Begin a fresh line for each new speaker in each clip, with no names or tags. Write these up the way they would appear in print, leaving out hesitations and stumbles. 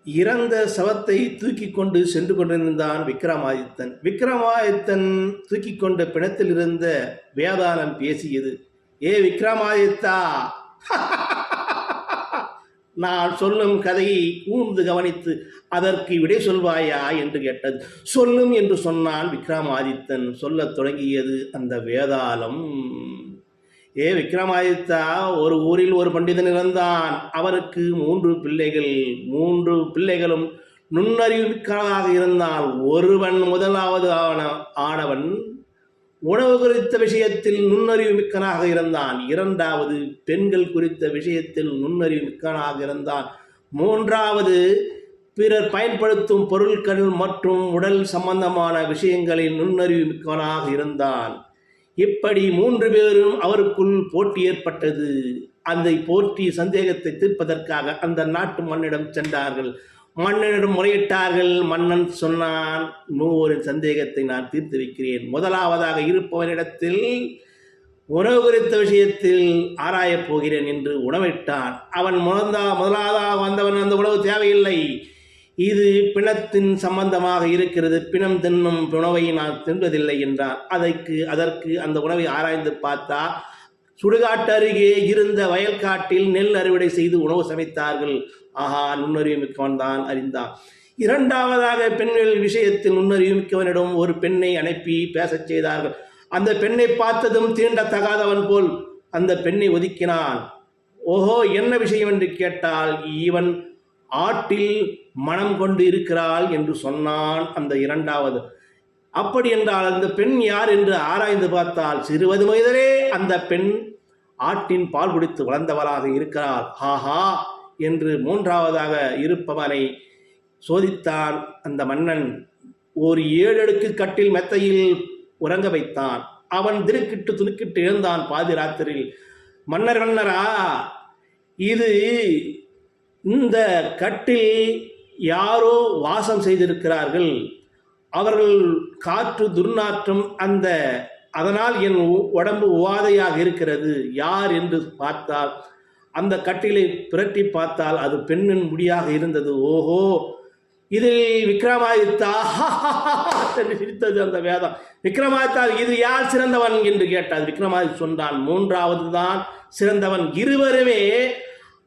இறந்த சவத்தை தூக்கி கொண்டு சென்று கொண்டிருந்தான் விக்ரமாதித்தன். விக்ரமாதித்தன் தூக்கி கொண்ட பிணத்தில் இருந்த வேதாளம் பேசியது. ஏ விக்ரமாதித்தா, நான் சொல்லும் கதையை கூர்ந்து கவனித்து அதற்கு விடை சொல்வாயா என்று கேட்டது. சொல்லும் என்று சொன்னான் விக்ரமாதித்தன். சொல்லத் தொடங்கியது அந்த வேதாளம். ஏ விக்ரமாதித்தா, ஒரு ஊரில் ஒரு பண்டிதன் இருந்தான். அவருக்கு 3 பிள்ளைகள். 3 பிள்ளைகளும் நுண்ணறிவு மிக்கவனாக இருந்தான். ஒருவன் முதலாவது ஆனவன் உணவு குறித்த விஷயத்தில் நுண்ணறிவு மிக்கனாக இருந்தான். 2வது பெண்கள் குறித்த விஷயத்தில் நுண்ணறிவு மிக்கனாக இருந்தான். 3வது பிறர் பயன்படுத்தும் பொருட்கள் மற்றும் உடல் சம்பந்தமான விஷயங்களில் நுண்ணறிவு மிக்கவனாக இருந்தான். இப்படி 3 பேரும் அவருக்குள் போட்டி ஏற்பட்டது. அந்த போட்டி சந்தேகத்தை தீர்ப்பதற்காக அந்த நாட்டு மன்னிடம் சென்றார்கள். மன்னனிடம் முறையிட்டார்கள். மன்னன் சொன்னான், 3 சந்தேகத்தை நான் தீர்த்து வைக்கிறேன். முதலாவதாக இருப்பவனிடத்தில் உணவு குறித்த விஷயத்தில் ஆராயப் போகிறேன் என்று உணவிட்டான். அவன் முதலாவதாக வந்தவன், அந்த உணவு தேவையில்லை, இது பிணத்தின் சம்பந்தமாக இருக்கிறது, பிணம் தின்னும் உணவை நான் தின்பதில்லை என்றார். அதற்கு அந்த உணவை ஆராய்ந்து பார்த்தா, சுடுகாட்டு அருகே இருந்த வயல்காட்டில் நெல் அறுவடை செய்து உணவு சமைத்தார்கள். ஆஹா, நுண்ணறிவு மிக்கவன் தான் அறிந்தான். 2வதாக பெண்கள் விஷயத்தில் நுண்ணறிவு மிக்கவனிடம் ஒரு பெண்ணை அனுப்பி பேசச் செய்தார்கள். அந்த பெண்ணை பார்த்ததும் தீண்டத்தகாதவன் போல் அந்த பெண்ணை ஒதுக்கினான். ஓஹோ, என்ன விஷயம் என்று கேட்டால், இவன் ஆட்டில் மனம் கொண்டு இருக்கிறாள் என்று சொன்னான் அந்த 2வது. அப்படி என்றால் அந்த பெண் யார் என்று ஆராய்ந்து பார்த்தால், சிறுவது முதலே அந்த பெண் ஆட்டின் பால் குடித்து வளர்ந்தவளாக இருக்கிறாள். ஆஹா என்று 3வதாக இருப்பவனை சோதித்தான் அந்த மன்னன். ஒரு 7 அடுக்கு கட்டில் மெத்தையில் உறங்க வைத்தான். அவன் திடுக்கிட்டு துணுக்கிட்டு எழுந்தான் பாதி ராத்திரியில். மன்னரா, இது இந்த கட்டில் யாரோ வாசம் செய்திருக்கிறார்கள். அவர்கள் காற்று துர்நாற்றம், அதனால் என் உடம்பு உவாதையாக இருக்கிறது. யார் என்று பார்த்தால் அந்த கட்டிலை புரட்டி பார்த்தால் அது பெண்ணின் முடியாக இருந்தது. ஓஹோ, இதில் விக்ரமாதித்தா என்று சிரித்தது அந்த வேதம். விக்ரமாதித்தா, இது யார் சிறந்தவன் என்று கேட்டார். விக்ரமாதித்தன் சொன்னான், 3வது தான் சிறந்தவன். இருவருமே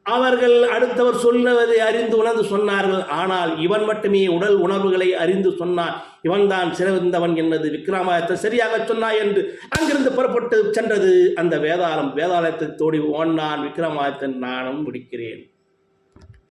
அவர்கள் அடுத்தவர் சொல்லுவதை அறிந்து உணர்ந்து சொன்னார்கள். ஆனால் இவன் மட்டுமே உடல் உணர்வுகளை அறிந்து சொன்னான். இவன்தான் சிறந்தவன் என்னது விக்ரமாதித்தன் சரியாக சொன்னாய் என்று அங்கிருந்து புறப்பட்டு சென்றது அந்த வேதாளம். வேதாளத்தை தோடி ஓடினான் விக்ரமாதித்தன். நானும் முடிக்கிறேன்.